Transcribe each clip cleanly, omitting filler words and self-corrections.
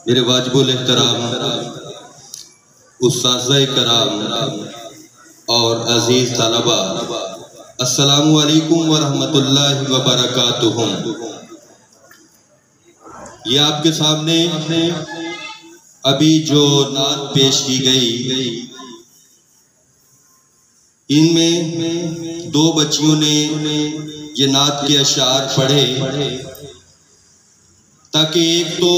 میرے واجب الاحترام اساتذہ کرام اور عزیز طلبہ، السلام علیکم ورحمۃ اللہ وبرکاتہ۔ یہ آپ کے سامنے ابھی جو نعت پیش کی گئی، ان میں دو بچیوں نے یہ نعت کے اشعار پڑھے تاکہ ایک تو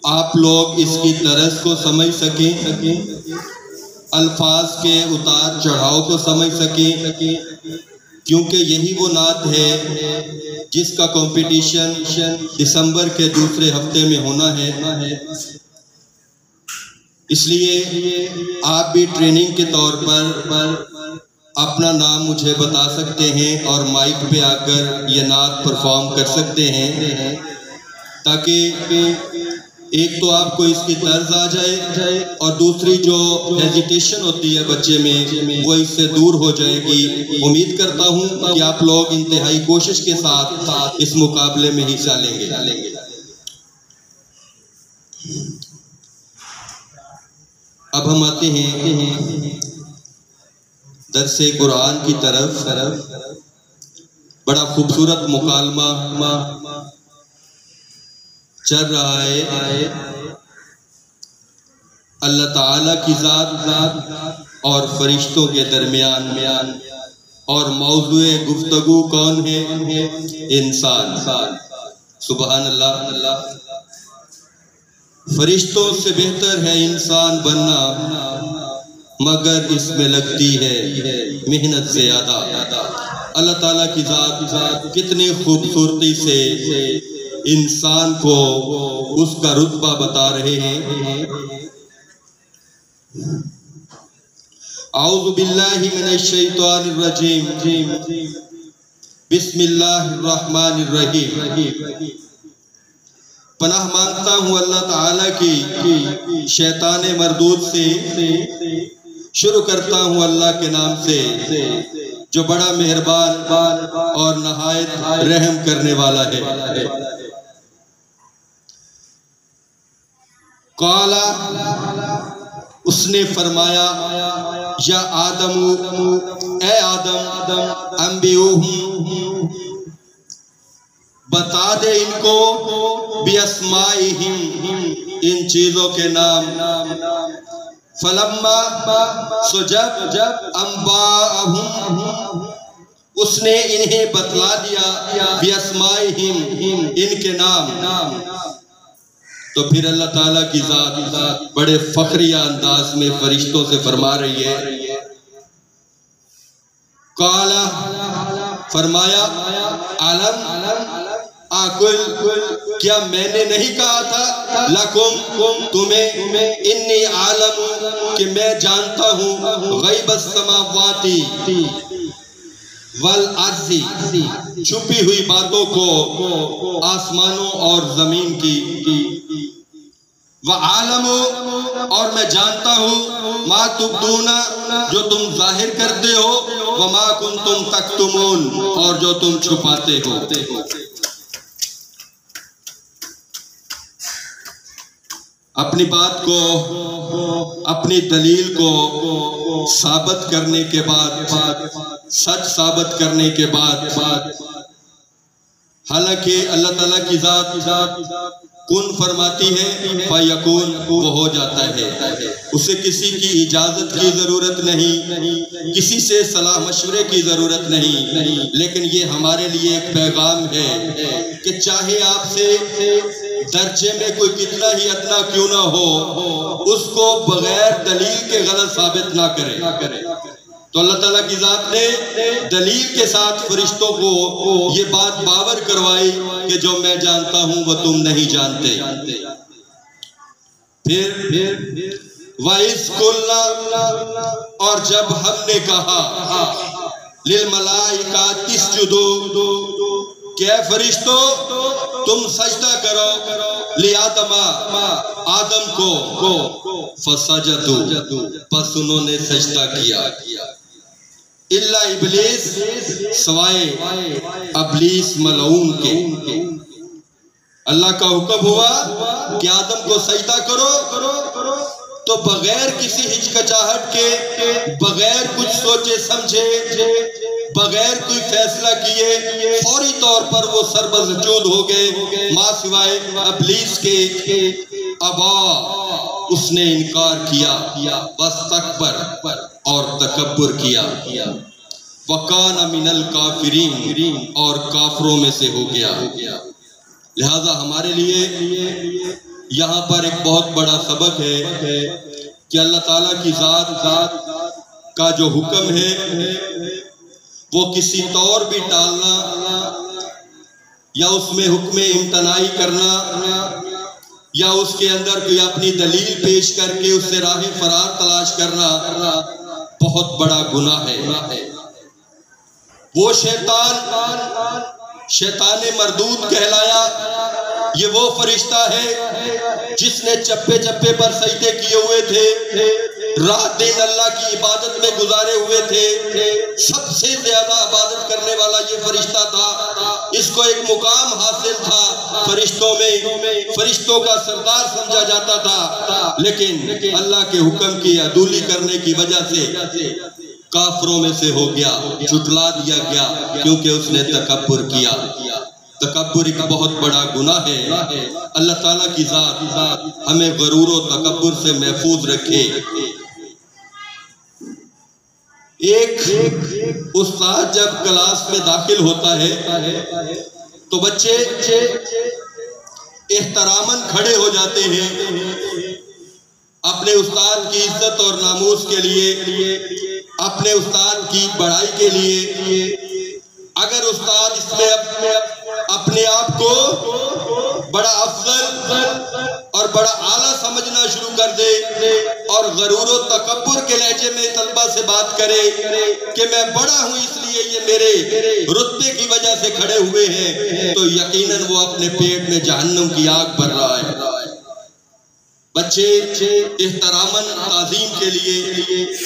آپ لوگ اس کی طرز کو سمجھ سکیں، الفاظ کے اتار چڑھاؤ کو سمجھ سکیں، کیونکہ یہی وہ نعت ہے جس کا کمپٹیشن دسمبر کے دوسرے ہفتے میں ہونا ہے۔ اس لیے آپ بھی ٹریننگ کے طور پر اپنا نام مجھے بتا سکتے ہیں اور مائک پہ آ کر یہ نعت پرفارم کر سکتے ہیں، تاکہ ایک تو آپ کو اس کی طرز آ جائے اور دوسری جو ہیزیٹیشن ہوتی ہے بچے میں وہ اس سے دور ہو جائے گی۔ امید کرتا ہوں کہ آپ لوگ انتہائی کوشش کے ساتھ اس مقابلے میں حصہ لیں گے۔ اب ہم آتے ہیں درس قرآن کی طرف۔ بڑا خوبصورت مکالمہ چل رہا ہے اللہ تعالیٰ کی ذات اور فرشتوں کے درمیان، اور موضوع گفتگو کون ہے؟ انسان۔ سبحان اللہ۔ فرشتوں سے بہتر ہے انسان بننا، مگر اس میں لگتی ہے محنت زیادہ۔ اللہ تعالیٰ کی ذات کتنی خوبصورتی سے انسان کو اس کا رتبہ بتا رہے ہیں۔ اعوذ باللہ من الشیطان الرجیم، بسم اللہ الرحمن الرحیم۔ پناہ مانگتا ہوں اللہ تعالیٰ کی شیطان مردود سے، شروع کرتا ہوں اللہ کے نام سے جو بڑا مہربان اور نہایت رحم کرنے والا ہے۔ قالا، اس نے فرمایا، یا آدم، اے آدم، انبئوہم، بتا دے ان کو، بِأَسْمَائِهِمْ، ان چیزوں کے نام۔ فلما، سو جب، انباءہم، اس نے انہیں بتلا دیا، بِأَسْمَائِهِمْ، ان کے نام، تو پھر اللہ تعالیٰ کی ذات بڑے فخریہ انداز میں فرشتوں سے فرما رہی ہے۔ قالا، فرمایا، علم، آکل، کیا میں نے نہیں کہا تھا، لکم، تمہیں، انی عالم، کہ میں جانتا ہوں، غیب السماواتی والارض، چھپی ہوئی باتوں کو آسمانوں اور زمین کی، وعالم، اور میں جانتا ہوں، ما تبدون، جو تم ظاہر کرتے ہو، وما کنتم تکتمون، اور جو تم چھپاتے ہو۔ اپنی بات کو، اپنی دلیل کو ثابت کرنے کے بعد، سچ ثابت کرنے کے بعد، حالانکہ اللہ تعالیٰ کی ذات کن فرماتی ہے، فیکون، وہ ہو جاتا ہے، اسے کسی کی اجازت کی ضرورت نہیں، کسی سے صلاح مشورے کی ضرورت نہیں، لیکن یہ ہمارے لیے ایک پیغام ہے کہ چاہے آپ سے درجے میں کوئی کتنا ہی ادنا کیوں نہ ہو، اس کو بغیر دلیل کے غلط ثابت نہ کرے۔ تو اللہ تعالیٰ کی ذات نے دلیل کے ساتھ فرشتوں کو یہ بات باور کروائی کہ جو میں جانتا ہوں وہ تم نہیں جانتے۔ پھر وَإِذْ قُلْنَا، اور جب ہم نے کہا، لِلْمَلَائِكَةِ اسْجُدُوا، کہ اے فرشتوں تم سجدہ کرو، لِآدَمَ، آدم کو، فَسَجَدُوا، پس انہوں نے سجدہ کیا، الا ابلیس، سوائے ابلیس ملعون کے۔ اللہ کا حکم ہوا کہ آدم کو سجدہ کرو، تو بغیر کسی ہچکچاہٹ کے، بغیر کچھ سوچے سمجھے، بغیر کوئی فیصلہ کیے فوری طور پر وہ سربسجود ہو گئے، ماں سوائے ابلیس کے۔ ابا، اس نے انکار کیا، واستکبر، اور تکبر کیا، وَكَانَ مِنَ الْكَافِرِينَ، اور کافروں میں سے ہو گیا۔ لہذا ہمارے لیے یہاں پر ایک بہت بڑا سبق ہے کہ اللہ تعالیٰ کی ذات کا جو حکم ہے وہ کسی طور بھی ٹالنا، یا اس میں حکم امتناعی کرنا، یا اس کے اندر کوئی اپنی دلیل پیش کر کے اس سے راہ فرار تلاش کرنا بہت بڑا گناہ ہے۔ وہ شیطان مردود کہلایا، یہ وہ فرشتہ ہے جس نے چپے چپے پر سجدے کیے ہوئے تھے، رات دن اللہ کی عبادت میں گزارے ہوئے تھے، سب سے زیادہ عبادت کرنے والا یہ فرشتہ تھا، اس کو ایک مقام حاصل تھا فرشتوں میں، فرشتوں کا سردار سمجھا جاتا تھا، لیکن اللہ کے حکم کی عدولی کرنے کی وجہ سے کافروں میں سے ہو گیا، جھٹلا دیا گیا، کیونکہ اس نے تکبر کیا۔ تکبر ایک بہت بڑا گناہ ہے۔ اللہ تعالیٰ کی ذات ہمیں غرور و تکبر سے محفوظ رکھے۔ ایک استاد جب کلاس میں داخل ہوتا ہے تو بچے احتراماً کھڑے ہو جاتے ہیں اپنے استاد کی عزت اور ناموس کے لیے، اپنے استاد کی بڑائی کے لیے۔ اگر استاد اس میں اپنے آپ کو بڑا افضل اور بڑا اعلیٰ سمجھنا شروع کر دے اور غرور و تکبر کے لہجے میں طلبہ سے بات کرے کہ میں بڑا ہوں اس لیے یہ میرے رتبے کی وجہ سے کھڑے ہوئے ہیں، تو یقیناً وہ اپنے پیٹ میں جہنم کی آگ بھر رہا ہے۔ بچے احتراماً تعظیم کے لیے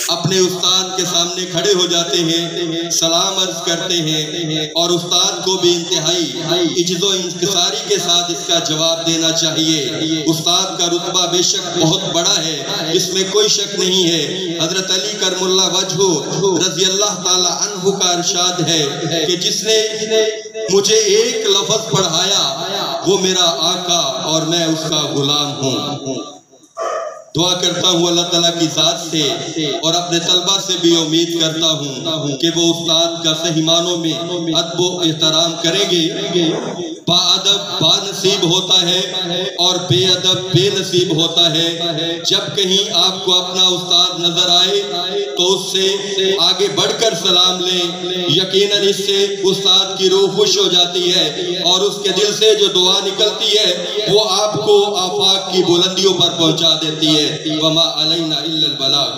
اپنے استاد کے سامنے کھڑے ہو جاتے ہیں، سلام عرض کرتے ہیں، اور استاد کو بھی انتہائی عجز و انکساری کے ساتھ اس کا جواب دینا چاہیے۔ استاد کا رتبہ بے شک بہت بڑا ہے، اس میں کوئی شک نہیں ہے۔ حضرت علی کرم اللہ وجہہ رضی اللہ تعالی عنہ کا ارشاد ہے کہ جس نے مجھے ایک لفظ پڑھایا وہ میرا آقا اور میں اس کا غلام ہوں۔ دعا کرتا ہوں اللہ تعالیٰ کی ذات سے اور اپنے طلبہ سے بھی امید کرتا ہوں کہ وہ استاد کا صحیح معنوں میں ادب و احترام کریں گے۔ با ادب با نصیب ہوتا ہے اور بے ادب بے نصیب ہوتا ہے۔ جب کہیں آپ کو اپنا استاد نظر آئے تو اس سے آگے بڑھ کر سلام لیں، یقیناً اس سے استاد کی روح خوش ہو جاتی ہے اور اس کے دل سے جو دعا نکلتی ہے وہ آپ کو آفاق کی بلندیوں پر پہنچا دیتی ہے۔ وما علینا الا البلاغ۔